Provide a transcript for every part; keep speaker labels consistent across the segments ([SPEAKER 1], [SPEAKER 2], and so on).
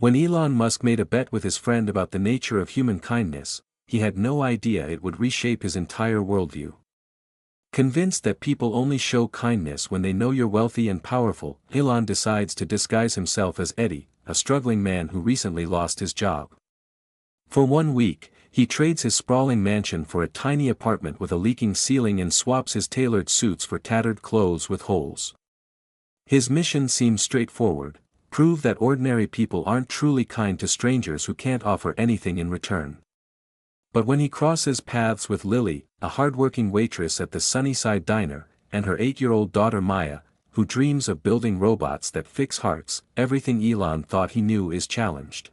[SPEAKER 1] When Elon Musk made a bet with his friend about the nature of human kindness, he had no idea it would reshape his entire worldview. Convinced that people only show kindness when they know you're wealthy and powerful, Elon decides to disguise himself as Eddie, a struggling man who recently lost his job. For 1 week, he trades his sprawling mansion for a tiny apartment with a leaking ceiling and swaps his tailored suits for tattered clothes with holes. His mission seems straightforward: prove that ordinary people aren't truly kind to strangers who can't offer anything in return. But when he crosses paths with Lily, a hardworking waitress at the Sunnyside Diner, and her 8-year-old daughter Maya, who dreams of building robots that fix hearts, everything Elon thought he knew is challenged.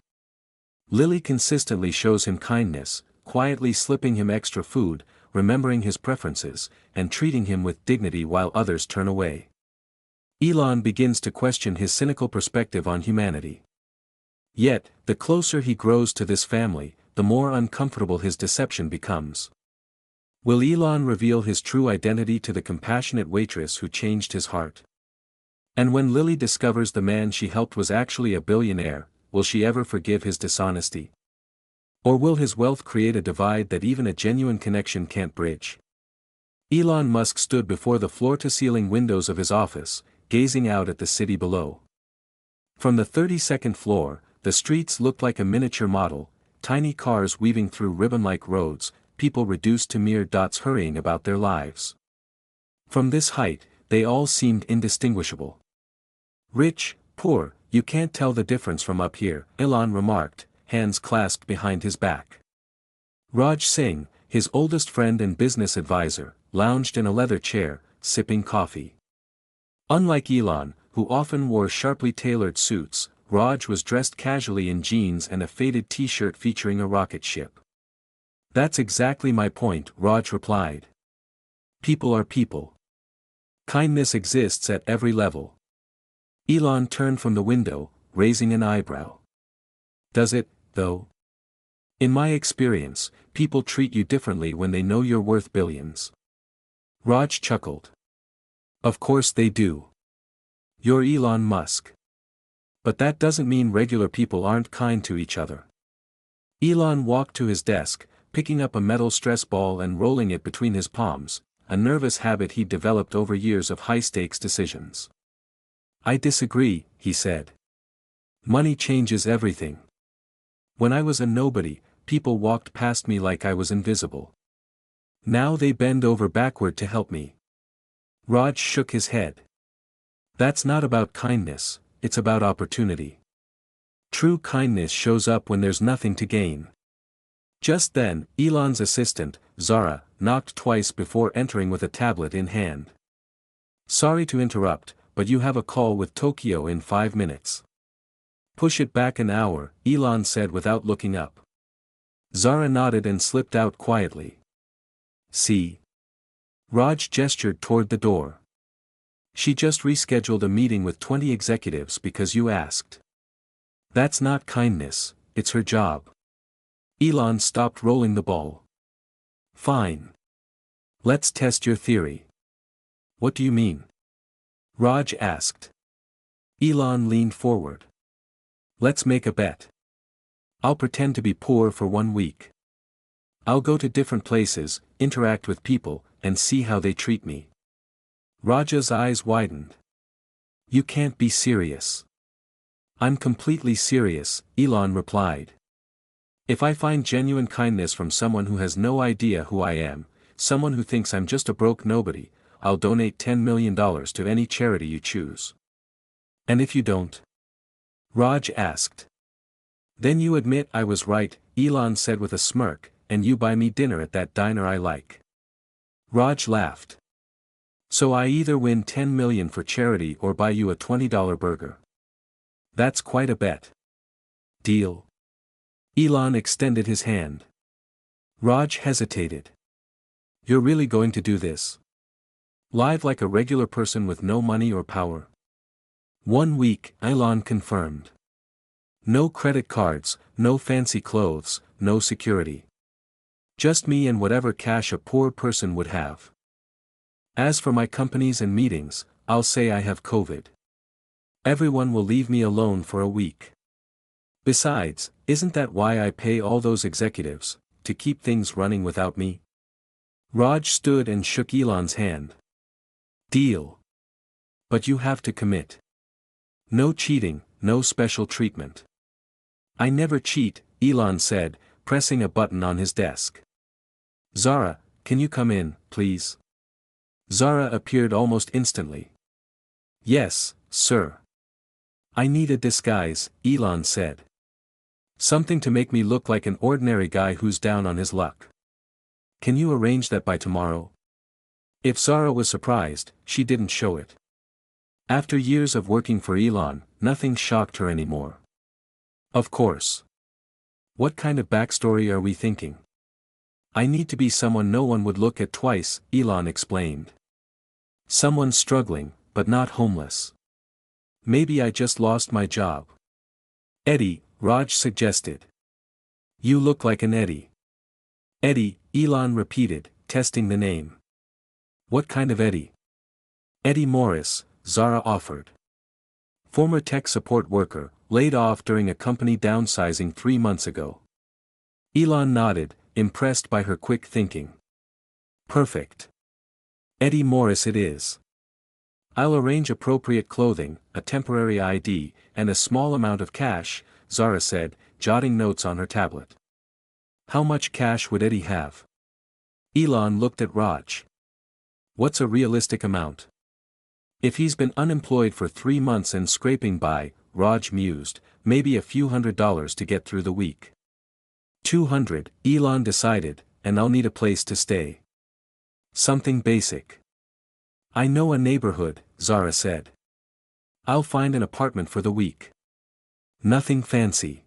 [SPEAKER 1] Lily consistently shows him kindness, quietly slipping him extra food, remembering his preferences, and treating him with dignity while others turn away. Elon begins to question his cynical perspective on humanity. Yet, the closer he grows to this family, the more uncomfortable his deception becomes. Will Elon reveal his true identity to the compassionate waitress who changed his heart? And when Lily discovers the man she helped was actually a billionaire, will she ever forgive his dishonesty? Or will his wealth create a divide that even a genuine connection can't bridge? Elon Musk stood before the floor-to-ceiling windows of his office, gazing out at the city below. From the 32nd floor, the streets looked like a miniature model, tiny cars weaving through ribbon-like roads, people reduced to mere dots hurrying about their lives. From this height, they all seemed indistinguishable. Rich, poor, you can't tell the difference from up here, Elon remarked, hands clasped behind his back. Raj Singh, his oldest friend and business advisor, lounged in a leather chair, sipping coffee. Unlike Elon, who often wore sharply tailored suits, Raj was dressed casually in jeans and a faded t-shirt featuring a rocket ship. "That's exactly my point," Raj replied. "People are people. Kindness exists at every level." Elon turned from the window, raising an eyebrow. "Does it, though? In my experience, people treat you differently when they know you're worth billions." Raj chuckled. "Of course they do. You're Elon Musk. But that doesn't mean regular people aren't kind to each other." Elon walked to his desk, picking up a metal stress ball and rolling it between his palms, a nervous habit he'd developed over years of high-stakes decisions. "I disagree," he said. "Money changes everything. When I was a nobody, people walked past me like I was invisible. Now they bend over backward to help me." Raj shook his head. "That's not about kindness, it's about opportunity. True kindness shows up when there's nothing to gain." Just then, Elon's assistant, Zara, knocked twice before entering with a tablet in hand. "Sorry to interrupt, but you have a call with Tokyo in 5 minutes. "Push it back an hour," Elon said without looking up. Zara nodded and slipped out quietly. "See?" Raj gestured toward the door. "She just rescheduled a meeting with 20 executives because you asked. That's not kindness, it's her job." Elon stopped rolling the ball. "Fine. Let's test your theory." "What do you mean?" Raj asked. Elon leaned forward. "Let's make a bet. I'll pretend to be poor for 1 week. I'll go to different places, interact with people, and see how they treat me." Raj's eyes widened. "You can't be serious." "I'm completely serious," Elon replied. "If I find genuine kindness from someone who has no idea who I am, someone who thinks I'm just a broke nobody, I'll donate $10 million to any charity you choose." "And if you don't?" Raj asked. "Then you admit I was right," Elon said with a smirk, "and you buy me dinner at that diner I like." Raj laughed. "So I either win $10 million for charity or buy you a $20 burger. That's quite a bet. Deal?" Elon extended his hand. Raj hesitated. "You're really going to do this? Live like a regular person with no money or power?" 1 week, Elon confirmed. "No credit cards, no fancy clothes, no security. Just me and whatever cash a poor person would have. As for my companies and meetings, I'll say I have COVID. Everyone will leave me alone for a week. Besides, isn't that why I pay all those executives, to keep things running without me? Raj stood and shook Elon's hand. Deal. But you have to commit. No cheating, no special treatment. I never cheat, Elon said, pressing a button on his desk. Zara, can you come in, please? Zara appeared almost instantly. Yes, sir. I need a disguise, Elon said. Something to make me look like an ordinary guy who's down on his luck. Can you arrange that by tomorrow? If Zara was surprised, she didn't show it. After years of working for Elon, nothing shocked her anymore. Of course. What kind of backstory are we thinking? I need to be someone no one would look at twice, Elon explained. Someone struggling, but not homeless. Maybe I just lost my job. Eddie, Raj suggested. You look like an Eddie. Eddie, Elon repeated, testing the name. What kind of Eddie? Eddie Morris, Zara offered. Former tech support worker, laid off during a company downsizing 3 months ago. Elon nodded, impressed by her quick thinking. Perfect. Eddie Morris it is. I'll arrange appropriate clothing, a temporary ID, and a small amount of cash, Zara said, jotting notes on her tablet. How much cash would Eddie have? Elon looked at Raj. What's a realistic amount? If he's been unemployed for 3 months and scraping by, Raj mused, maybe a few $100s to get through the week. 200, Elon decided, and I'll need a place to stay. Something basic. I know a neighborhood, Zara said. I'll find an apartment for the week. Nothing fancy.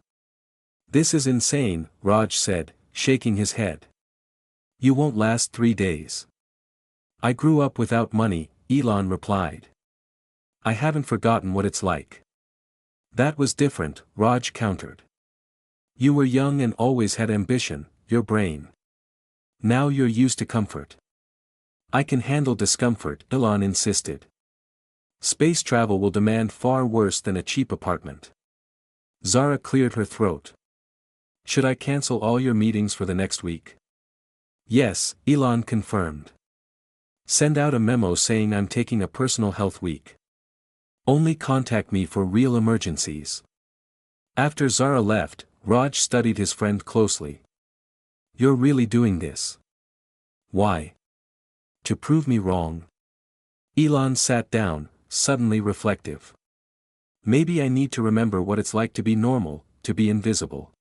[SPEAKER 1] This is insane, Raj said, shaking his head. You won't last 3 days. I grew up without money, Elon replied. I haven't forgotten what it's like. That was different, Raj countered. You were young and always had ambition, your brain. Now you're used to comfort. I can handle discomfort, Elon insisted. Space travel will demand far worse than a cheap apartment. Zara cleared her throat. Should I cancel all your meetings for the next week? Yes, Elon confirmed. Send out a memo saying I'm taking a personal health week. Only contact me for real emergencies. After Zara left, Raj studied his friend closely. You're really doing this? Why? To prove me wrong? Elon sat down, suddenly reflective. Maybe I need to remember what it's like to be normal, to be invisible.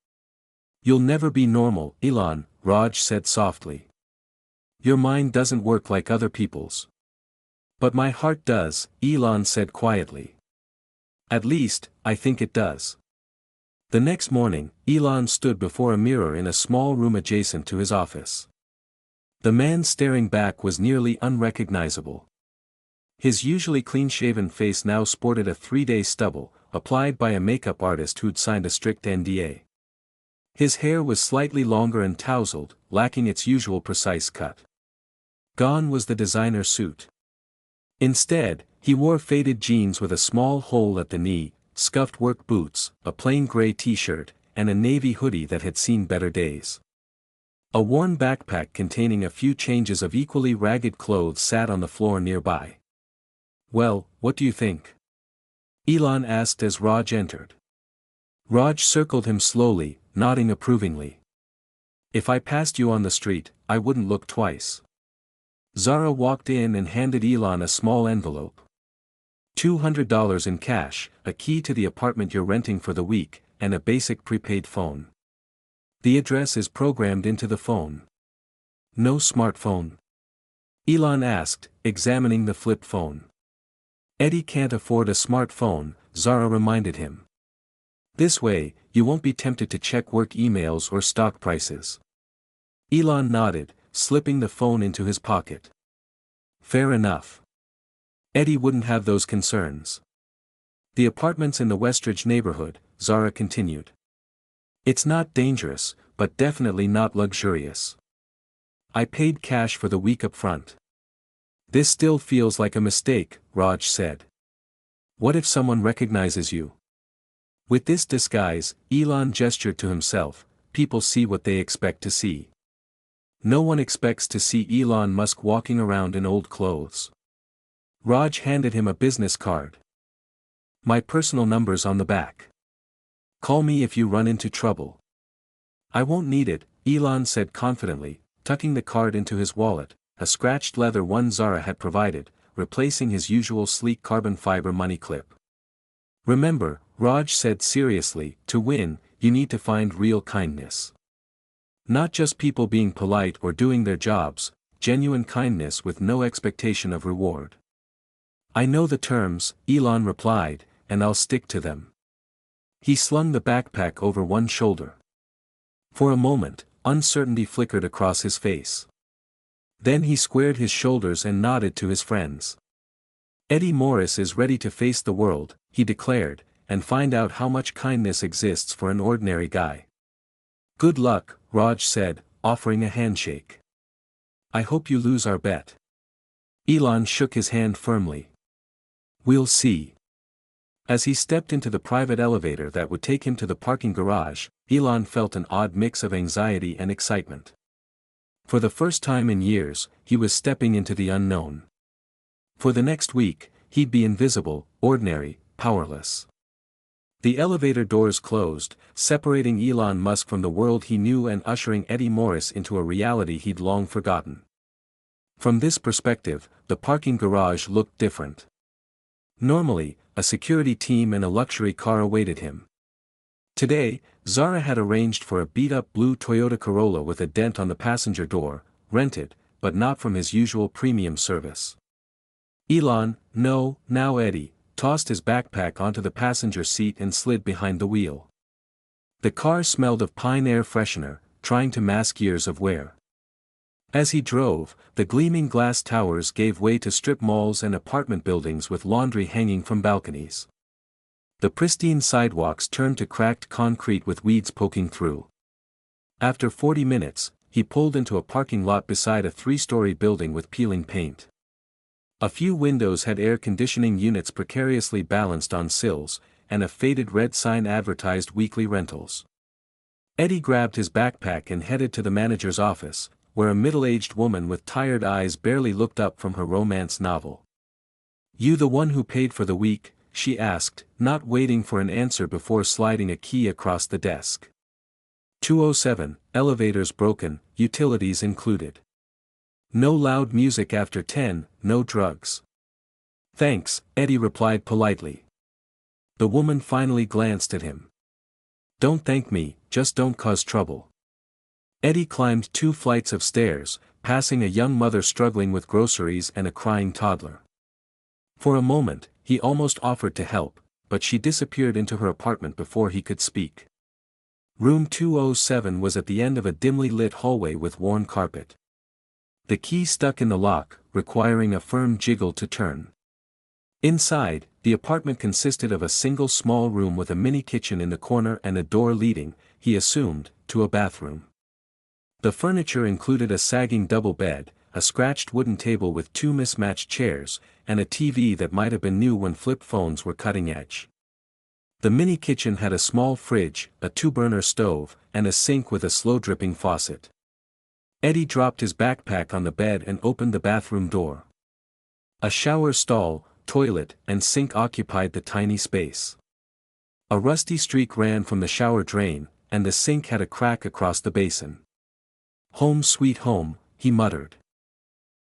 [SPEAKER 1] You'll never be normal, Elon, Raj said softly. Your mind doesn't work like other people's. But my heart does, Elon said quietly. At least, I think it does. The next morning, Elon stood before a mirror in a small room adjacent to his office. The man staring back was nearly unrecognizable. His usually clean-shaven face now sported a 3-day stubble, applied by a makeup artist who'd signed a strict NDA. His hair was slightly longer and tousled, lacking its usual precise cut. Gone was the designer suit. Instead, he wore faded jeans with a small hole at the knee, scuffed work boots, a plain gray t-shirt, and a navy hoodie that had seen better days. A worn backpack containing a few changes of equally ragged clothes sat on the floor nearby. Well, what do you think? Elon asked as Raj entered. Raj circled him slowly, nodding approvingly. If I passed you on the street, I wouldn't look twice. Zara walked in and handed Elon a small envelope. $200 in cash, a key to the apartment you're renting for the week, and a basic prepaid phone. The address is programmed into the phone. No smartphone? Elon asked, examining the flip phone. Eddie can't afford a smartphone, Zara reminded him. This way, you won't be tempted to check work emails or stock prices. Elon nodded, slipping the phone into his pocket. Fair enough. Eddie wouldn't have those concerns. The apartment's in the Westridge neighborhood, Zara continued. It's not dangerous, but definitely not luxurious. I paid cash for the week up front. This still feels like a mistake, Raj said. What if someone recognizes you? With this disguise, Elon gestured to himself, people see what they expect to see. No one expects to see Elon Musk walking around in old clothes. Raj handed him a business card. My personal number's on the back. Call me if you run into trouble. I won't need it, Elon said confidently, tucking the card into his wallet, a scratched leather one Zara had provided, replacing his usual sleek carbon fiber money clip. Remember, Raj said seriously, to win, you need to find real kindness. Not just people being polite or doing their jobs, genuine kindness with no expectation of reward. I know the terms, Elon replied, and I'll stick to them. He slung the backpack over one shoulder. For a moment, uncertainty flickered across his face. Then he squared his shoulders and nodded to his friends. Eddie Morris is ready to face the world, he declared, and find out how much kindness exists for an ordinary guy. Good luck, Raj said, offering a handshake. I hope you lose our bet. Elon shook his hand firmly. We'll see. As he stepped into the private elevator that would take him to the parking garage, Elon felt an odd mix of anxiety and excitement. For the first time in years, he was stepping into the unknown. For the next week, he'd be invisible, ordinary, powerless. The elevator doors closed, separating Elon Musk from the world he knew and ushering Eddie Morris into a reality he'd long forgotten. From this perspective, the parking garage looked different. Normally, a security team and a luxury car awaited him. Today, Zara had arranged for a beat-up blue Toyota Corolla with a dent on the passenger door, rented, but not from his usual premium service. Elon, no, now Eddie, tossed his backpack onto the passenger seat and slid behind the wheel. The car smelled of pine air freshener, trying to mask years of wear. As he drove, the gleaming glass towers gave way to strip malls and apartment buildings with laundry hanging from balconies. The pristine sidewalks turned to cracked concrete with weeds poking through. After 40 minutes, he pulled into a parking lot beside a 3-story building with peeling paint. A few windows had air conditioning units precariously balanced on sills, and a faded red sign advertised weekly rentals. Eddie grabbed his backpack and headed to the manager's office, where a middle-aged woman with tired eyes barely looked up from her romance novel. You the one who paid for the week? She asked, not waiting for an answer before sliding a key across the desk. 207, elevators broken, utilities included. No loud music after 10, no drugs. Thanks, Eddie replied politely. The woman finally glanced at him. Don't thank me, just don't cause trouble. Eddie climbed 2 flights of stairs, passing a young mother struggling with groceries and a crying toddler. For a moment, he almost offered to help, but she disappeared into her apartment before he could speak. Room 207 was at the end of a dimly lit hallway with worn carpet. The key stuck in the lock, requiring a firm jiggle to turn. Inside, the apartment consisted of a single small room with a mini kitchen in the corner and a door leading, he assumed, to a bathroom. The furniture included a sagging double bed, a scratched wooden table with 2 mismatched chairs, and a TV that might have been new when flip phones were cutting edge. The mini kitchen had a small fridge, a 2-burner stove, and a sink with a slow-dripping faucet. Eddie dropped his backpack on the bed and opened the bathroom door. A shower stall, toilet, and sink occupied the tiny space. A rusty streak ran from the shower drain, and the sink had a crack across the basin. Home sweet home, he muttered.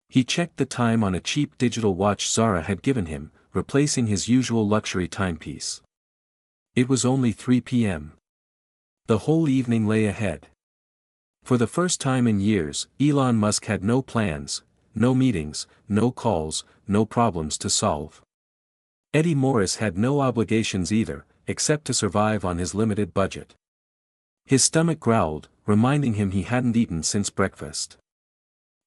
[SPEAKER 1] He checked the time on a cheap digital watch Zara had given him, replacing his usual luxury timepiece. It was only 3 p.m. The whole evening lay ahead. For the first time in years, Elon Musk had no plans, no meetings, no calls, no problems to solve. Eddie Morris had no obligations either, except to survive on his limited budget. His stomach growled, reminding him he hadn't eaten since breakfast.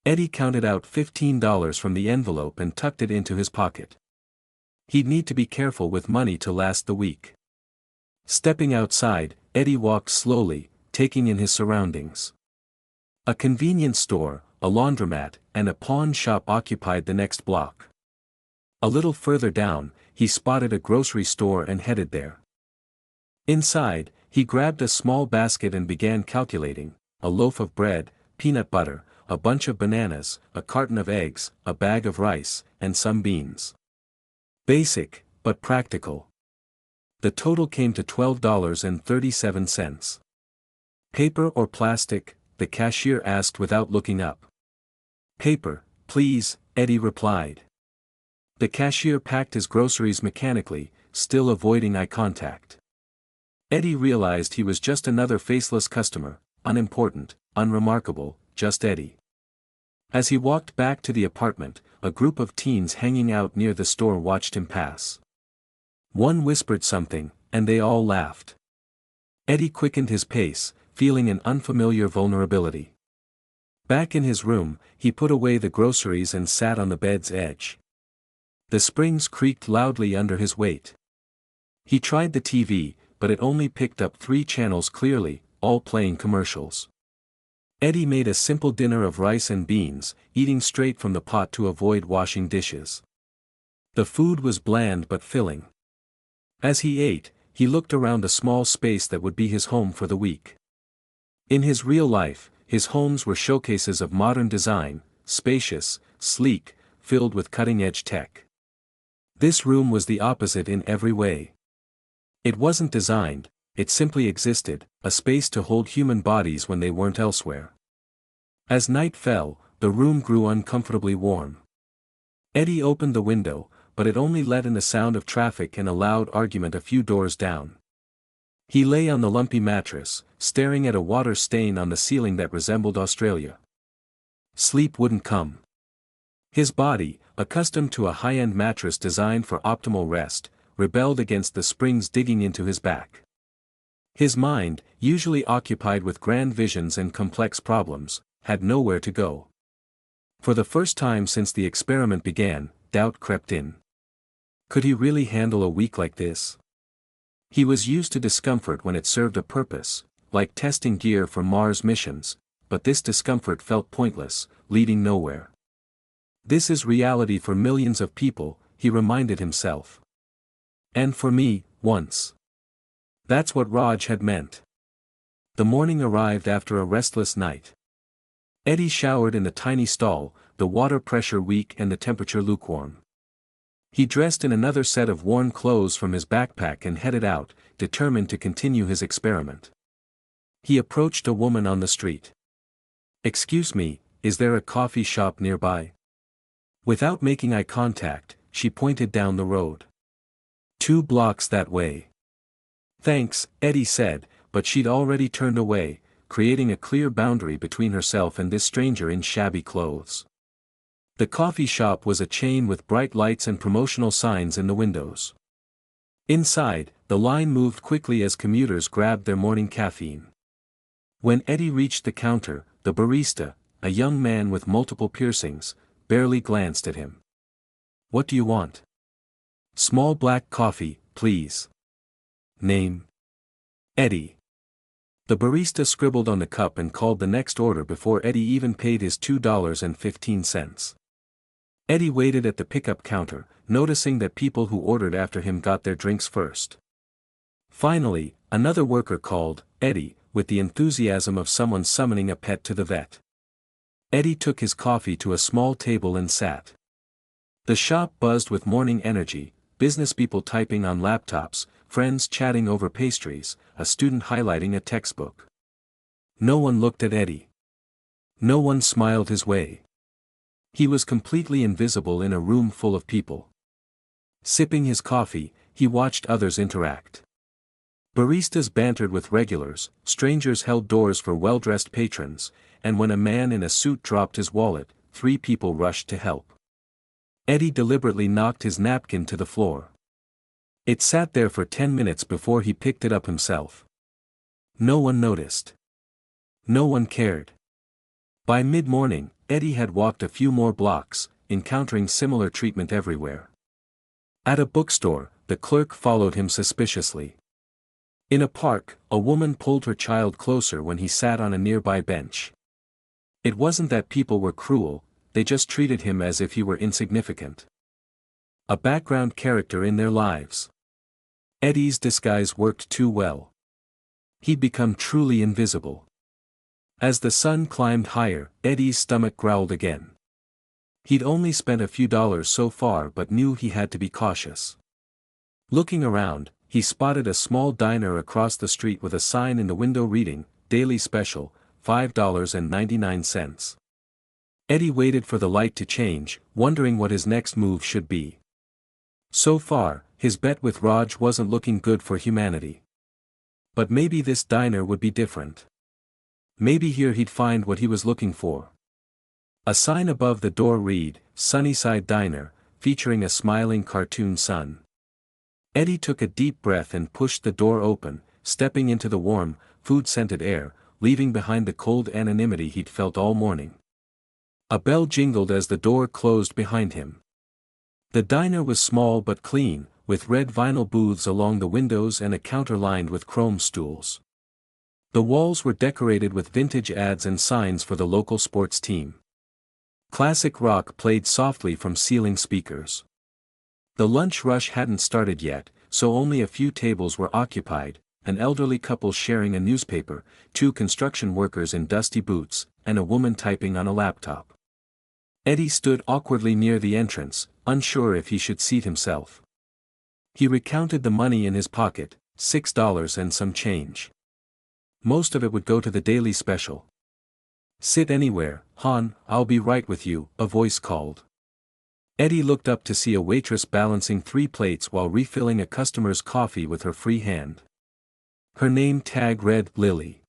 [SPEAKER 1] Eddie counted out $15 from the envelope and tucked it into his pocket. He'd need to be careful with money to last the week. Stepping outside, Eddie walked slowly, taking in his surroundings. A convenience store, a laundromat, and a pawn shop occupied the next block. A little further down, he spotted a grocery store and headed there. Inside, he grabbed a small basket and began calculating: a loaf of bread, peanut butter, a bunch of bananas, a carton of eggs, a bag of rice, and some beans. Basic, but practical. The total came to $12.37. Paper or plastic? The cashier asked without looking up. Paper, please, Eddie replied. The cashier packed his groceries mechanically, still avoiding eye contact. Eddie realized he was just another faceless customer, unimportant, unremarkable, just Eddie. As he walked back to the apartment, a group of teens hanging out near the store watched him pass. One whispered something, and they all laughed. Eddie quickened his pace, feeling an unfamiliar vulnerability. Back in his room, he put away the groceries and sat on the bed's edge. The springs creaked loudly under his weight. He tried the TV, but it only picked up 3 channels clearly, all playing commercials. Eddie made a simple dinner of rice and beans, eating straight from the pot to avoid washing dishes. The food was bland but filling. As he ate, he looked around a small space that would be his home for the week. In his real life, his homes were showcases of modern design, spacious, sleek, filled with cutting-edge tech. This room was the opposite in every way. It wasn't designed, it simply existed, a space to hold human bodies when they weren't elsewhere. As night fell, the room grew uncomfortably warm. Eddie opened the window, but it only let in the sound of traffic and a loud argument a few doors down. He lay on the lumpy mattress, staring at a water stain on the ceiling that resembled Australia. Sleep wouldn't come. His body, accustomed to a high-end mattress designed for optimal rest, rebelled against the springs digging into his back. His mind, usually occupied with grand visions and complex problems, had nowhere to go. For the first time since the experiment began, doubt crept in. Could he really handle a week like this? He was used to discomfort when it served a purpose, like testing gear for Mars missions, but this discomfort felt pointless, leading nowhere. This is reality for millions of people, he reminded himself. And for me, once. That's what Raj had meant. The morning arrived after a restless night. Eddie showered in the tiny stall, the water pressure weak and the temperature lukewarm. He dressed in another set of worn clothes from his backpack and headed out, determined to continue his experiment. He approached a woman on the street. "Excuse me, is there a coffee shop nearby?" Without making eye contact, she pointed down the road. 2 blocks that way." "Thanks," Eddie said, but she'd already turned away, creating a clear boundary between herself and this stranger in shabby clothes. The coffee shop was a chain with bright lights and promotional signs in the windows. Inside, the line moved quickly as commuters grabbed their morning caffeine. When Eddie reached the counter, the barista, a young man with multiple piercings, barely glanced at him. "What do you want?" "Small black coffee, please." "Name?" "Eddie." The barista scribbled on the cup and called the next order before Eddie even paid his $2.15. Eddie waited at the pickup counter, noticing that people who ordered after him got their drinks first. Finally, another worker called, Eddie, with the enthusiasm of someone summoning a pet to the vet. Eddie took his coffee to a small table and sat. The shop buzzed with morning energy, businesspeople typing on laptops, friends chatting over pastries, a student highlighting a textbook. No one looked at Eddie. No one smiled his way. He was completely invisible in a room full of people. Sipping his coffee, he watched others interact. Baristas bantered with regulars, strangers held doors for well-dressed patrons, and when a man in a suit dropped his wallet, 3 people rushed to help. Eddie deliberately knocked his napkin to the floor. It sat there for 10 minutes before he picked it up himself. No one noticed. No one cared. By mid-morning, Eddie had walked a few more blocks, encountering similar treatment everywhere. At a bookstore, the clerk followed him suspiciously. In a park, a woman pulled her child closer when he sat on a nearby bench. It wasn't that people were cruel, they just treated him as if he were insignificant. A background character in their lives. Eddie's disguise worked too well. He'd become truly invisible. As the sun climbed higher, Eddie's stomach growled again. He'd only spent a few dollars so far but knew he had to be cautious. Looking around, he spotted a small diner across the street with a sign in the window reading, "Daily Special, $5.99. Eddie waited for the light to change, wondering what his next move should be. So far, his bet with Raj wasn't looking good for humanity. But maybe this diner would be different. Maybe here he'd find what he was looking for. A sign above the door read, "Sunnyside Diner," featuring a smiling cartoon sun. Eddie took a deep breath and pushed the door open, stepping into the warm, food-scented air, leaving behind the cold anonymity he'd felt all morning. A bell jingled as the door closed behind him. The diner was small but clean, with red vinyl booths along the windows and a counter lined with chrome stools. The walls were decorated with vintage ads and signs for the local sports team. Classic rock played softly from ceiling speakers. The lunch rush hadn't started yet, so only a few tables were occupied, an elderly couple sharing a newspaper, 2 construction workers in dusty boots, and a woman typing on a laptop. Eddie stood awkwardly near the entrance, unsure if he should seat himself. He recounted the money in his pocket, $6 and some change. Most of it would go to the Daily Special. "Sit anywhere, hon, I'll be right with you," a voice called. Eddie looked up to see a waitress balancing 3 plates while refilling a customer's coffee with her free hand. Her name tag read Lily.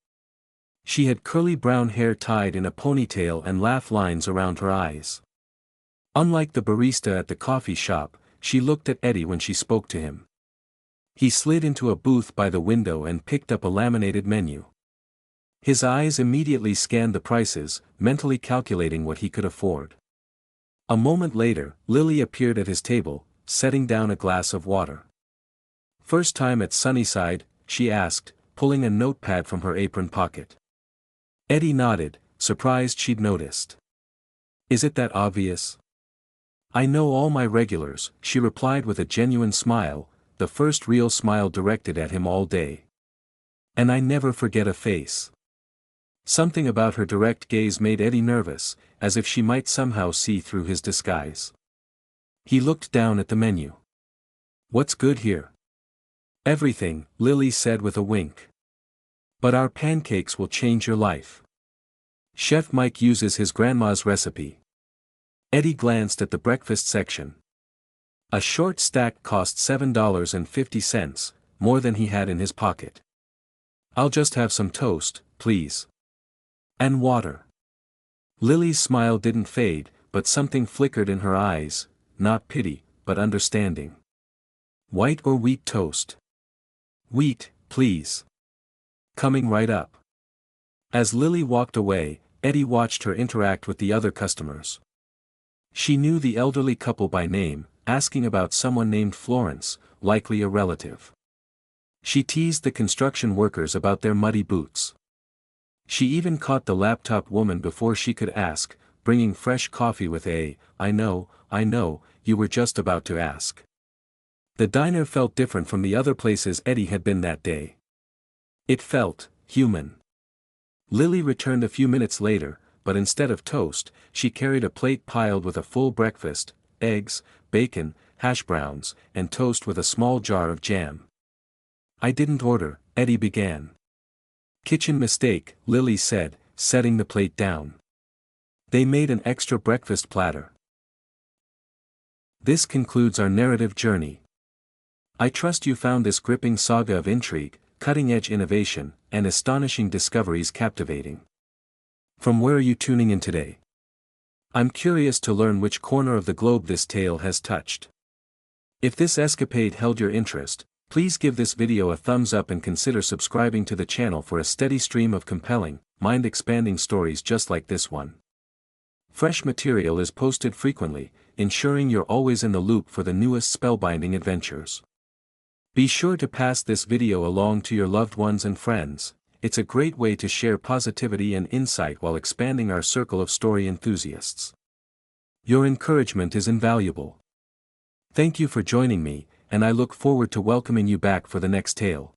[SPEAKER 1] She had curly brown hair tied in a ponytail and laugh lines around her eyes. Unlike the barista at the coffee shop, she looked at Eddie when she spoke to him. He slid into a booth by the window and picked up a laminated menu. His eyes immediately scanned the prices, mentally calculating what he could afford. A moment later, Lily appeared at his table, setting down a glass of water. "First time at Sunnyside?" she asked, pulling a notepad from her apron pocket. Eddie nodded, surprised she'd noticed. "Is it that obvious?" "I know all my regulars," she replied with a genuine smile, the first real smile directed at him all day. "And I never forget a face." Something about her direct gaze made Eddie nervous, as if she might somehow see through his disguise. He looked down at the menu. "What's good here?" "Everything," Lily said with a wink. "But our pancakes will change your life. Chef Mike uses his grandma's recipe." Eddie glanced at the breakfast section. A short stack cost $7.50, more than he had in his pocket. "I'll just have some toast, please. And water." Lily's smile didn't fade, but something flickered in her eyes, not pity, but understanding. "White or wheat toast?" "Wheat, please." "Coming right up." As Lily walked away, Eddie watched her interact with the other customers. She knew the elderly couple by name, asking about someone named Florence, likely a relative. She teased the construction workers about their muddy boots. She even caught the laptop woman before she could ask, bringing fresh coffee with I know, you were just about to ask." The diner felt different from the other places Eddie had been that day. It felt human. Lily returned a few minutes later, but instead of toast, she carried a plate piled with a full breakfast, eggs, bacon, hash browns, and toast with a small jar of jam. "I didn't order," Eddie began. "Kitchen mistake," Lily said, setting the plate down. "They made an extra breakfast platter." This concludes our narrative journey. I trust you found this gripping saga of intrigue, cutting-edge innovation, and astonishing discoveries captivating. From where are you tuning in today? I'm curious to learn which corner of the globe this tale has touched. If this escapade held your interest, please give this video a thumbs up and consider subscribing to the channel for a steady stream of compelling, mind-expanding stories just like this one. Fresh material is posted frequently, ensuring you're always in the loop for the newest spellbinding adventures. Be sure to pass this video along to your loved ones and friends. It's a great way to share positivity and insight while expanding our circle of story enthusiasts. Your encouragement is invaluable. Thank you for joining me, and I look forward to welcoming you back for the next tale.